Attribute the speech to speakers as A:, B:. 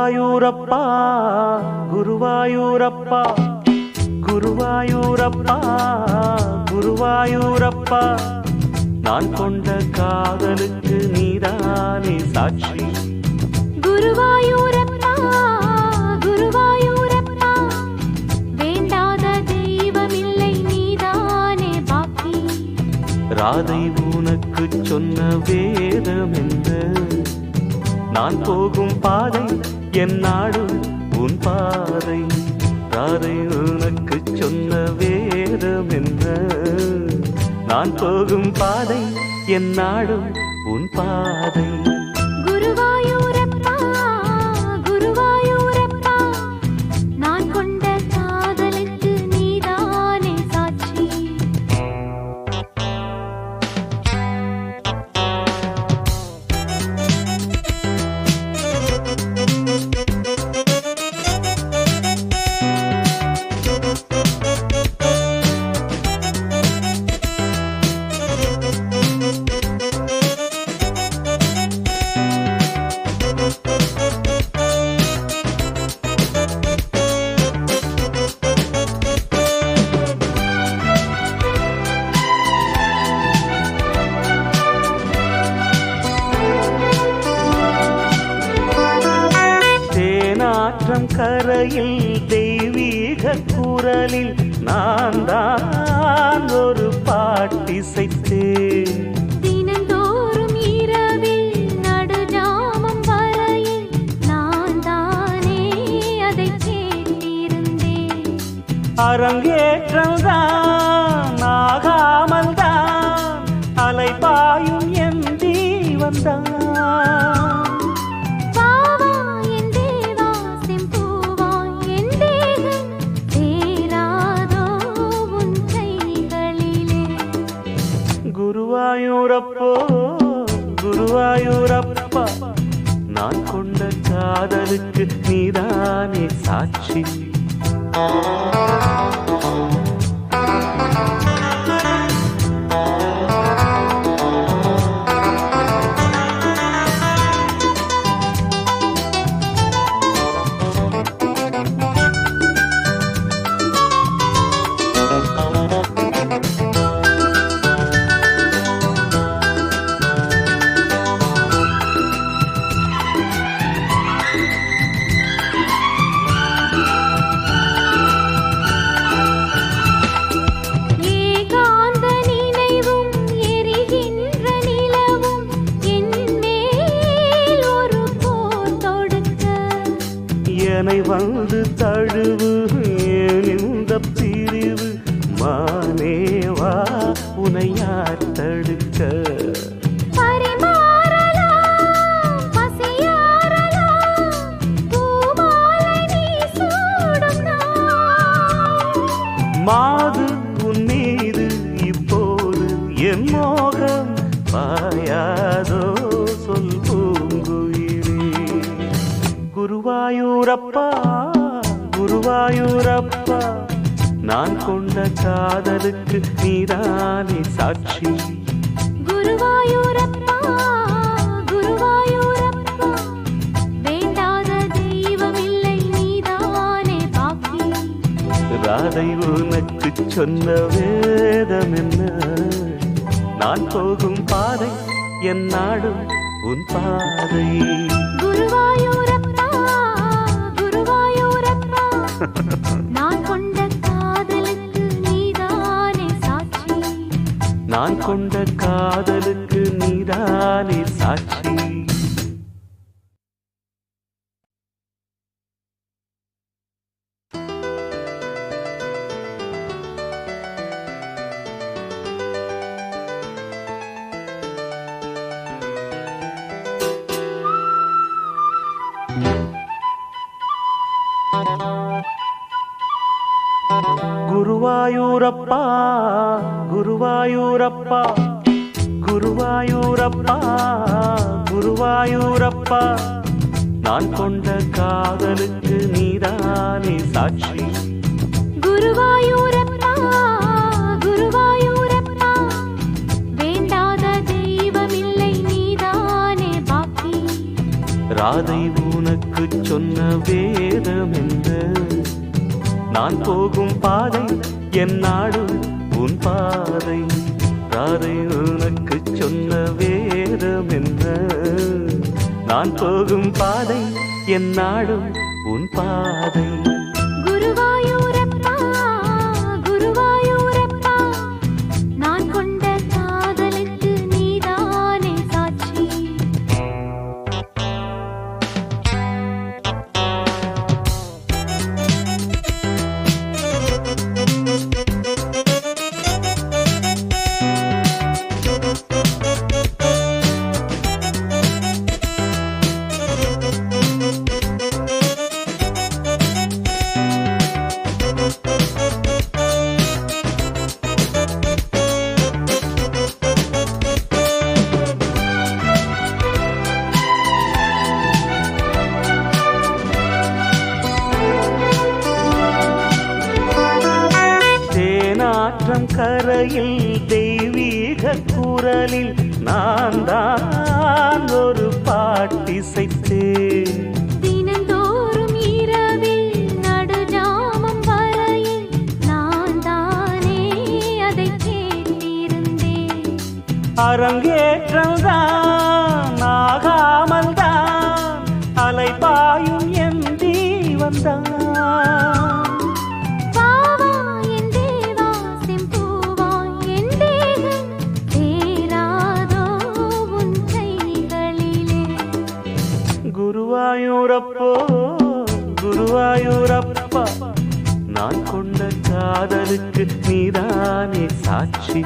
A: குருவாயூரப்பா குருவாயூரப்பா குருவாயூரப்பா குருவாயூரப்பா நான் கொண்ட காதலுக்கு நீதானே சாட்சி.
B: குருவாயூரப்பா குருவாயூரப்பா வேண்டாத தெய்வமில்லை நீதானே பாக்கி.
A: ராதை உனக்கு சொன்ன வேதம் என்ன? நான் போகும் பாதை என் நாடு உன் பாதை. ராதை உனக்கு சொன்ன வேதம் என்ன? நான் போகும் பாதை என் நாடு உன் பாதை.
B: குருவாயூரப்பா குருவாயூரப்பா நான் கொண்ட காதலுக்கு நீதானே சாட்சி.
A: கரையில் தெய்வீக குரலில் நான் தான் ஒரு பாட்டிசைத்தேன்.
B: தினந்தோறும் இரவில் நடுஜாமம் வரையில் நான் தானே அதை கேட்டிருந்தேன்.
A: அரங்கேற்றம்தான் ஆகாமல் தான் அலைபாயும் என் தீவந்தான். குருவாயூரப்போ குருவாயூரப்பா நான் கொண்ட காதலுக்கு நீதானே சாட்சி. என்னை வந்து தழுவு இந்த பிரிவு மானேவா உனை யார் தடுக்க? மாது உன் மீது இப்போது என் மோகம் பாயாதோ சொல் பூங்குயிலே. குருவாயூரப்பா குருவாயூரப்பா நான் கொண்ட காதலுக்கு நீதானே சாட்சி.
B: குருவாயூரப்பா குருவாயூரப்பா வேண்டாத தெய்வமில்லை நீதானே பாக்கி.
A: ராதை உனக்கு சொன்ன வேதம் என்ன? நான் போகும் பாதை என் நாடு உன் பாதை.
B: குருவாயூரப்பா குருவாயூரப்பா நான் கொண்ட காதலுக்கு நீதானே சாட்சி.
A: நான் கொண்ட காதலுக்கு நீதானே சாட்சி. குருவாயூரப்பா குருவாயூரப்பா குருவாயூரப்பா குருவாயூரப்பா நான் கொண்ட காதலுக்கு நீதானே சாட்சி.
B: குருவாயூரப்பா குருவாயூரப்பா வேண்டாத தெய்வமில்லை நீதானே பாக்கி.
A: ராதை உனக்கு சொன்ன வேதம் என்ன? நான் போகும் பாதை என் நாடு உன் பாதை. ராதை உனக்கு சொன்ன வேதம் என்ன? நான் போகும் பாதை என் நாடு உன் பாதை.
B: குருவாயூரப்பா குருவாயூரப்பா நான் கொண்ட காதலுக்கு நீதானே சாட்சி.
A: தேனாற்றம் கரையில் தெய்வீக குரலில் நான் தான் ஒரு பாட்டிசைத்தேன்.
B: தினந்தோறும் இரவில் நடுஜாமம் வரையில் நான் தானே அதை கேட்டிருந்தேன்.
A: அரங்கேற்றம்தான் ஆகாமல் தான் அலைபாயும் என் ஜீவன்தான். குருவாயூரப்போ குருவாயூரப்பா நான் கொண்ட காதலுக்கு நீதானே சாட்சி.